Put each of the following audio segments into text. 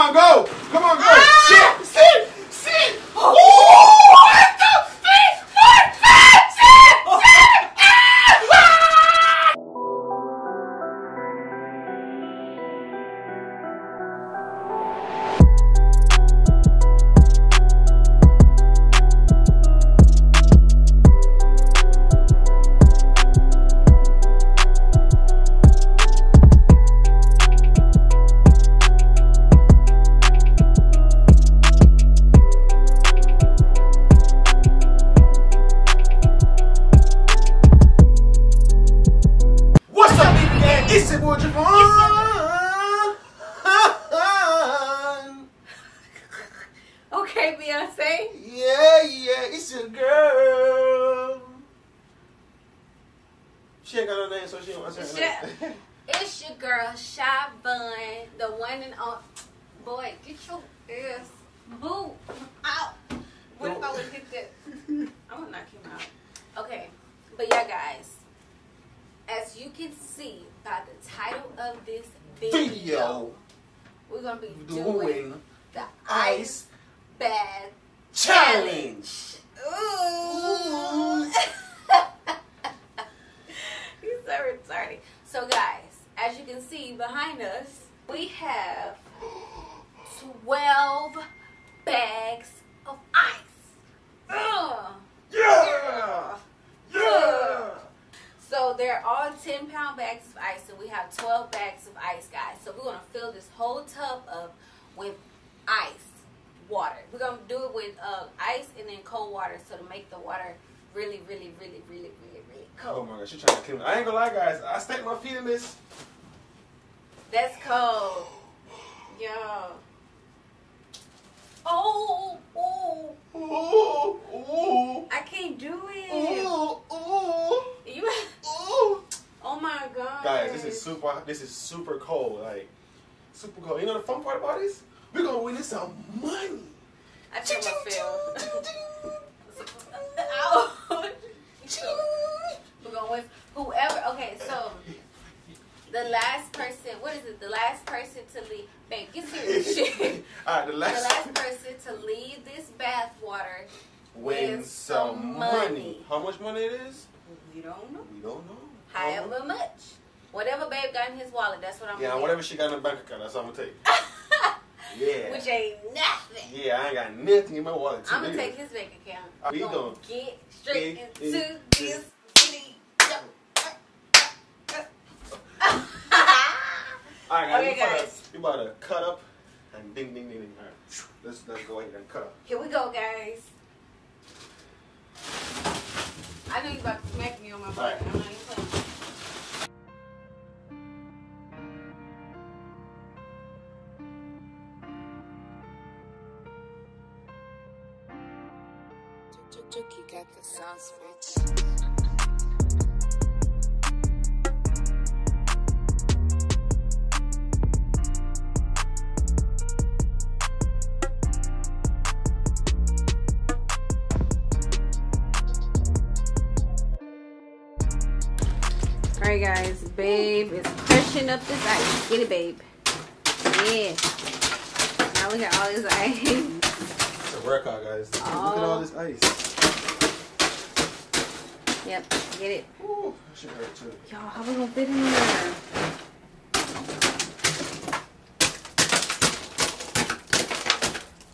on, go. Come on, go. Ah! Sit. Oh. 1, 2, 3, 4, 5, 6, 7. It's your boy Javon. Okay, Beyonce. Yeah, it's your girl. She ain't got no name, so she don't want to say her name. It's your girl, Shavon, the one and only. Boy, get your ass boo out. What if I would hit that? I would knock him out. Okay, but yeah, guys, as you can see by the title of this video, we're gonna be doing the ice bath challenge. Ooh. He's so retarded. So guys, as you can see behind us, we have 12 bags of ice. Yeah. So they're all 10-pound bags of ice, and we have 12 bags of ice, guys. So we're gonna fill this whole tub up with ice water. We're gonna do it with ice and then cold water, so to make the water really cold. Oh my gosh, she's trying to kill me. I ain't gonna lie, guys. I stuck my feet in this. That's cold. Yo. Oh. I can't do it. You. Oh my god. Guys, this is super cold. Like, super cold. You know the fun part about this? We're gonna win this some money. I think I feel. Ow. We're gonna win. Whoever. Okay, so the last person. What is it? The last person to leave. Babe, get serious. Shit. Alright, the last person to leave this bath water wins some money. How much money it is? We don't know. We don't know. However much. Whatever babe got in his wallet, that's what I'm gonna Yeah, get. whatever she got in the bank account, that's what I'm gonna take. Yeah. Which ain't nothing. Yeah, I ain't got nothing in my wallet. I'm gonna take his bank account. We gonna get straight into this video. Alright, guys, Okay, guys. we about to cut up and ding. Alright, let's go ahead and cut up. Here we go, guys. I know you about to smack me on my butt. Right. I'm not even playing. You got the sauce, bitch. Alright guys, babe is crushing up this ice. Get it, babe. Yeah. Now we got all this ice. It's a workout, guys. Look at all this ice. Yep, get it. Ooh, that should hurt too. Y'all, how we gonna fit in there?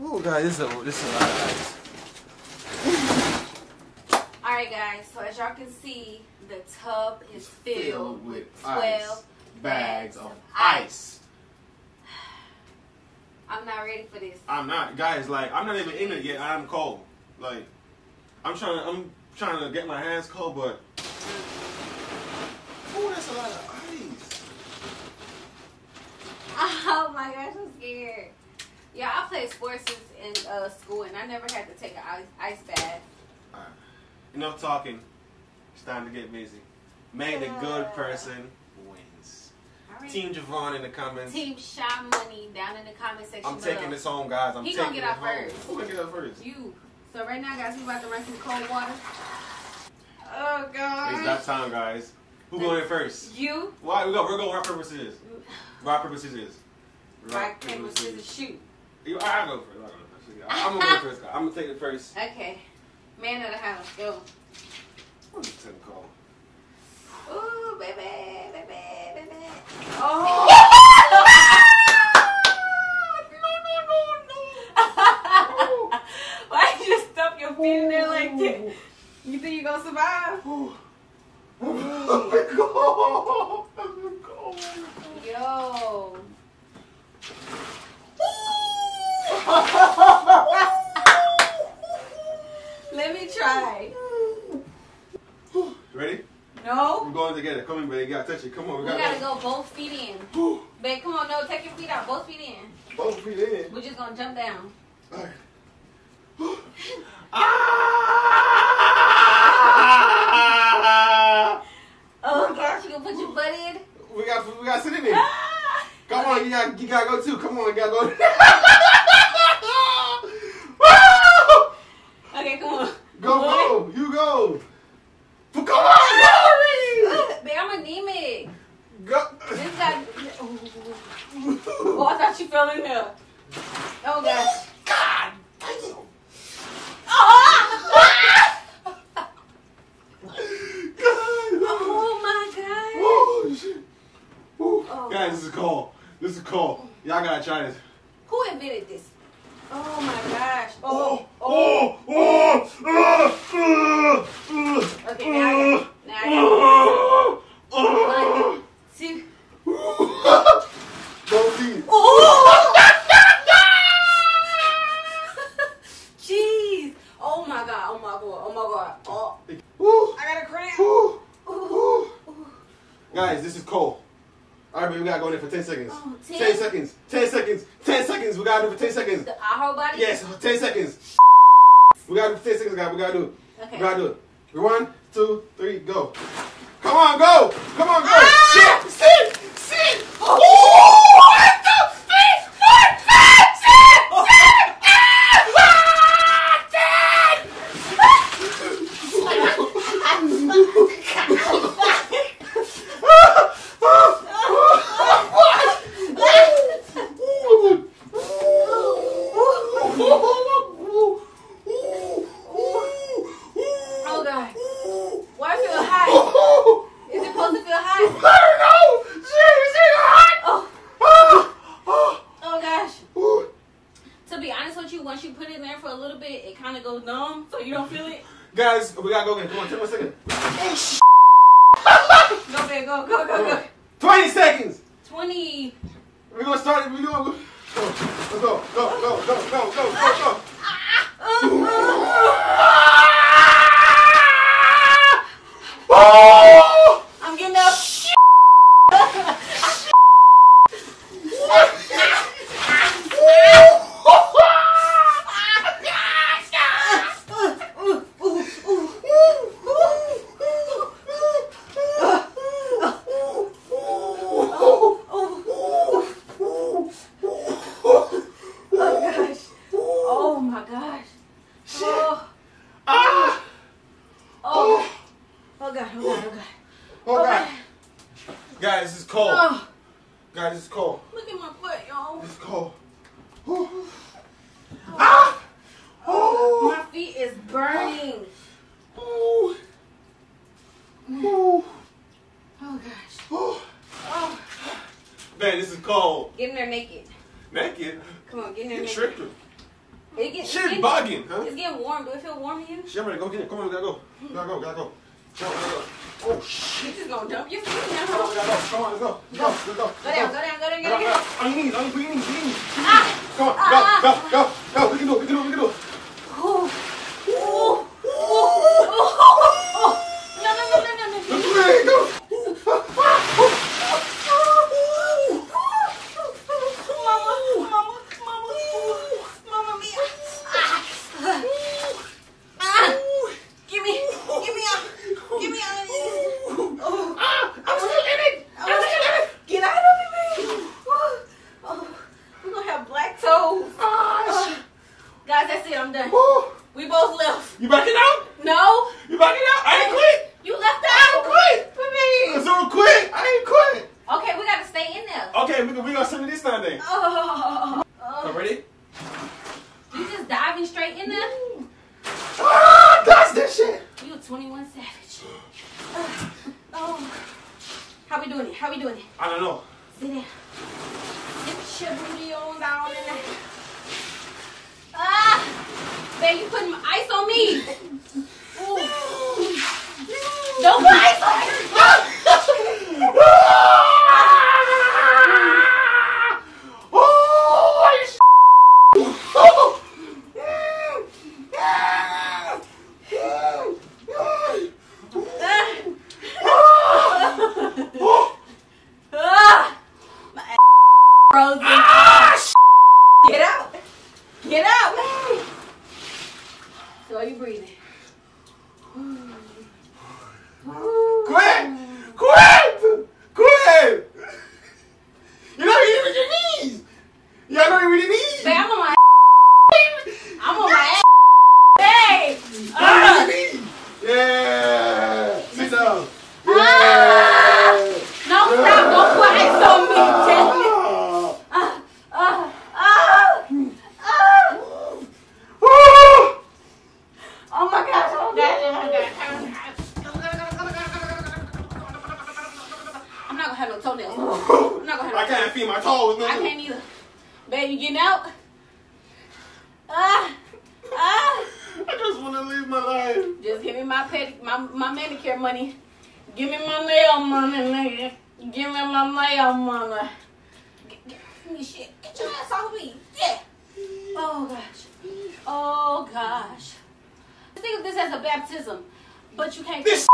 Ooh, guys, this is a lot of ice. Alright guys, so as y'all can see, the tub is filled with 12 bags of ice. I'm not ready for this. I'm not, guys. Like, I'm not even in it yet. I'm cold. Like, I'm trying to get my hands cold, but ooh, that's a lot of ice. Oh my gosh, I'm scared. Yeah, I played sports in school, and I never had to take an ice bath. Alright. Enough talking. It's time to get busy. May the good person wins. All right. Team Javon in the comments. Team Shy Money down in the comment section I'm taking below. this home, guys. I'm He taking gonna get it out home. first. Who gonna get out first? You. So right now, guys, we about to run some cold water. Oh God. It's that time, guys. Who going in first? You. Why? We're going rock, paper, scissors. Rock, paper, scissors. Rock, paper, scissors, shoot. I go first. I'm gonna go first. I'm gonna take it first. Okay. Man of the house, go. What's the ten call? Ooh, baby. Oh! No. Why you just stuff your feet in there like that? You think you gonna survive? Yo. Let me try. Ready? No. We're going together. Come on, baby. You gotta touch it. Come on. We gotta go both feet in. Babe, come on. No, take your feet out. Both feet in. Both feet in. We're just gonna jump down. All right. Oh gosh, you gonna put your butt in? We got to sit in there. Come on, you gotta go too. Come on, you gotta go. Okay, come on. Go. You go. Come on, Babe, I'm anemic. go. This guy. Oh, I thought you fell in there. Oh gosh. God damn. Oh my god. Oh shit. Oh. Guys, this is cold. Y'all gotta try this. Who invented this? Oh my gosh. Oh. Okay, now I got 1, 2. Don't eat. Oh! Jeez. Oh my god. Oh I got a cramp. Guys, this is cold. Alright, we gotta go in there for 10 seconds. Oh, 10? 10 seconds. 10 seconds. 10 seconds. We gotta do it for 10 seconds. Our whole body? Yes, 10 seconds. We gotta do it for 10 seconds, guys. We gotta do it. Okay. We gotta do it. 1, 2, 3, go. Come on, go. Come on, go. Ah! Sit. Oh. 1, 2, Oh god. Why I feel hot? Is it supposed to feel hot? I don't know. Shit, hot. Oh gosh. To be honest with you, once you put it in there for a little bit, it kind of goes numb, so you don't feel it. Guys, we gotta go again. Come on, 10 more seconds. Go, babe, go. 20 seconds. 20. We're gonna start it. We're gonna go. Let's go. Go. I'm getting up. Oh my gosh. Oh god. Guys, this is cold. Oh, Guys, this is cold. look at my butt, y'all. This is cold. My feet is burning. Oh gosh. Oh. Man, this is cold. Get in there naked. Naked? Come on, get in there You naked. tricked her. It's Shit getting, bugging, huh? it's getting warm. Do it feel warm to you? Shit, I'm ready. Go get it. Come on, we gotta go. Gotta go. Come on, gotta go. Oh, shit. You just gonna dump your feet in Come on, we there. gotta go. Come on, let's go. Let's go. Go down. Get Get on your knees. On your knees. Come on, go. We can do it. Oh. No. Let's go. Mama mia. Give me out. I'm still in it. Get out of it, man. We're gonna have black toes. Guys, that's it. I'm done. We both left. You backing out? No. You backing out? I ain't quit. You left I out. ain't quit. For me. So quit. I ain't quit. Okay, we gotta stay in there. Okay, we gonna send it this time then. Oh. Ready? You just diving straight in there? Ah, that's this shit. You a 21 Savage. Oh. How we doing it? How we doing it? I don't know. Sit down. Get your booty on down in there. Ah! Babe, you putting ice on me. Ooh. Don't put ice on me. Frozen. Get out. Get out. So are you breathing? Quit! Quit! Quit! You're not even with your knees! You're not even with your knees! Babe, I'm on my I'm on my ass. Hey! Yeah! Sit down. No, stop. Don't put ice on me. Oh my gosh. Oh gosh. I'm not gonna have no toenails. I'm not gonna have no I can't feel my toes, man. I can't either. Babe, you getting out? I just want to live my life. Just give me my manicure money. Give me my nail money, nigga. Give me my nail money. Give me shit. Get your ass off me. Yeah. Oh gosh. Oh gosh. Think of this as a baptism, but you can't. This.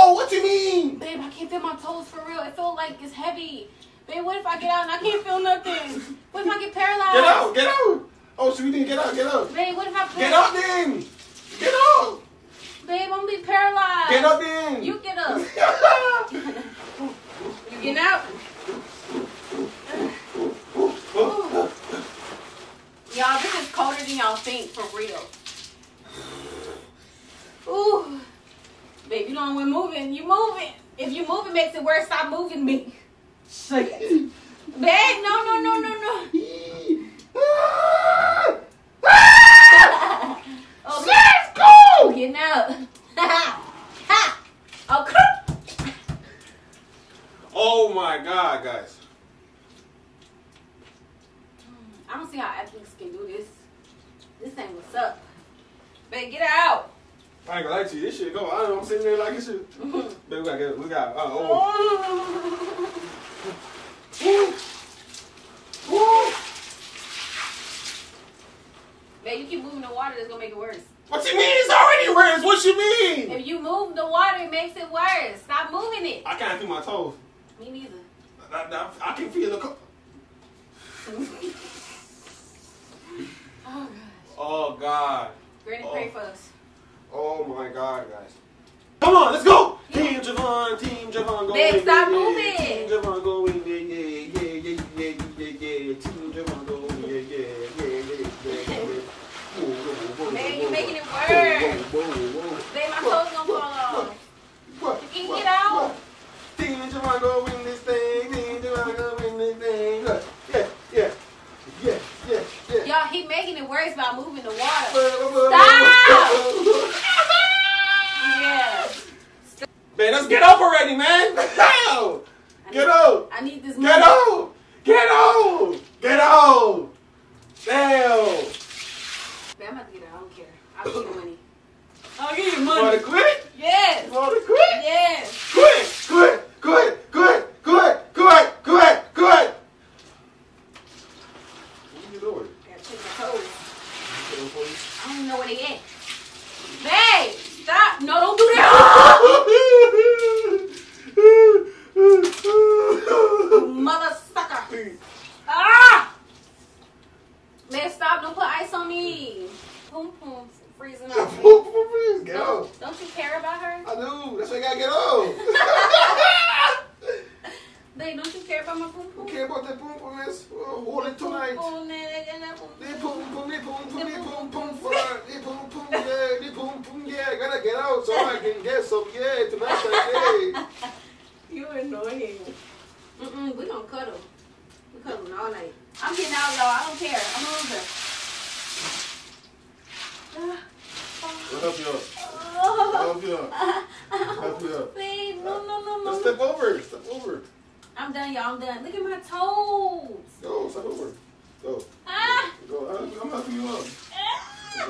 Oh, what you mean? Babe, I can't feel my toes for real. It feels like it's heavy. Babe, what if I get out and I can't feel nothing? What if I get paralyzed? Get out, get out. Oh, so we didn't get out, get out. Babe, what if I Get out then. Get out. Babe, I'm gonna be paralyzed. Get up then. You get up. You getting out? Y'all, this is colder than y'all think, for real. Ooh. Babe, you don't want moving. You moving. If you move, it makes it worse. Stop moving me. Shit. Babe, no. Okay. Let's go. Getting out. Okay. Oh my God, guys. I don't see how athletes can do this. This ain't what's up. Babe, get out. I ain't gonna lie to you. This shit go. I don't know. I'm sitting there like this shit. Baby, we got. Babe, you keep moving the water, that's gonna make it worse. What you mean? It's already worse. What you mean? If you move the water, it makes it worse. Stop moving it. I can't feel my toes. Me neither. I can feel the. Oh, gosh. Oh God. Granny, pray for us. Oh my God, guys. Come on, let's go. Team Javon, go. Babe, stop moving. Team Javon, go in. Yeah. Team Javon, go in. Yeah. Babe, you're making it worse. Babe, my toes gonna fall off. You can get out. Team Javon, go win this thing. Team Javon, go win this thing. Yeah. Y'all, he making it worse by moving the water. Stop! Yeah. Man, let's get up already, man. Hell! Get out! I need this money. Get out! Get out! Damn! Babe, I'm about to get it. I don't care. I'll give you money. I'll give you You money. want to quit? Yes. You want to quit? Yes. Quit! What are you doing? Gotta check my toes. I don't know where they at. Babe, stop. No, don't do that. Mother sucker. Ah! Man, stop. Don't put ice on me. Poom poom freezing up. Get out. Don't you care about her? I do. That's why you gotta get out. Babe, don't you care about my poom poom? Who care about that poom poom? Hold it tonight. Poom, yeah, gotta get out so I can get some, yeah, tonight, yeah. You annoying. all night. I'm getting out, y'all. I don't care. I'm a loser. I'll help you up. I'll help you up. Help you up. Please, no. Let's step over. Step over. I'm done, y'all. I'm done. Look at my toes. Go, step over. Go. Ah. Go. I'm helping you up.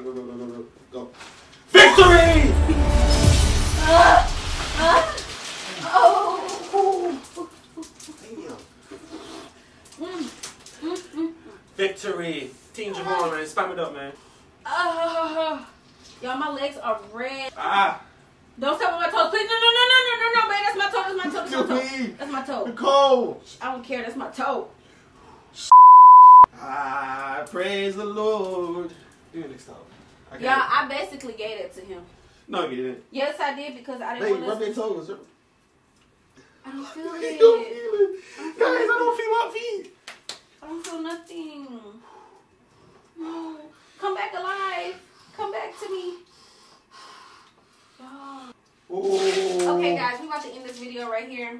Go. Go. Victory! Victory. Team Javon, man. Spam it up, man. Y'all, my legs are red. Ah. Don't step on my toes, please. No, babe. That's my toe. That's my toe. Please. That's my toe. Nicole. I don't care. That's my toe. Praise the Lord. Do it next time. Yeah, I basically gave it to him. No, you didn't. Yes, I did because I Hey, didn't rub want to. your toes. I don't feel You it. don't feel it. Guys, I don't feel my feet. I don't feel nothing. No. Come back alive. Come back to me. Oh. Okay, guys, we're about to end this video right here.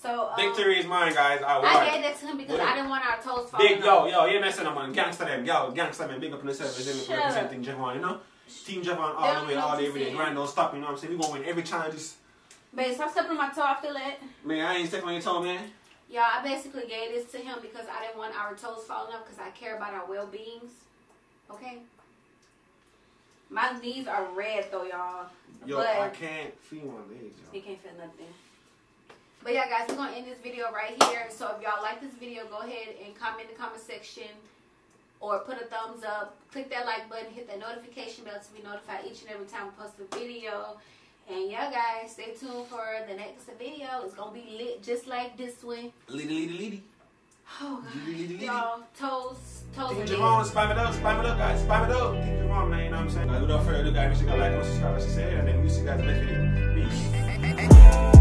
So, Victory is mine, guys. I gave that to him because I didn't want our toes falling Big, off. yo, you messing up, man. Gangsta them, yo, gangsta man. Big up in the service. Them representing Javon, you know? Team Javon all the way, all day, every day. Grind don't stop, you know what I'm saying? We gonna win every challenge. Babe, stop stepping on my toe. I feel it. Man, I ain't stepping on your toe, man. Y'all, I basically gave this to him because I didn't want our toes falling off because I care about our well-beings. Okay? My knees are red, though, y'all. Yo, but I can't feel my legs, yo. you can't feel nothing. But yeah, guys, we're going to end this video right here. So if y'all like this video, go ahead and comment in the comment section or put a thumbs up. Click that like button. Hit that notification bell to be notified each and every time we post a video. And yeah, guys, stay tuned for the next video. It's going to be lit just like this one. Leedy. Oh, God. Y'all, toes Team and Javon, legs. spam it up, guys. Spam it up. Team Javon, man, you know what I'm saying? Without further ado, guys, make sure you like and subscribe, as I said, and then we'll see you guys in the next video. Peace.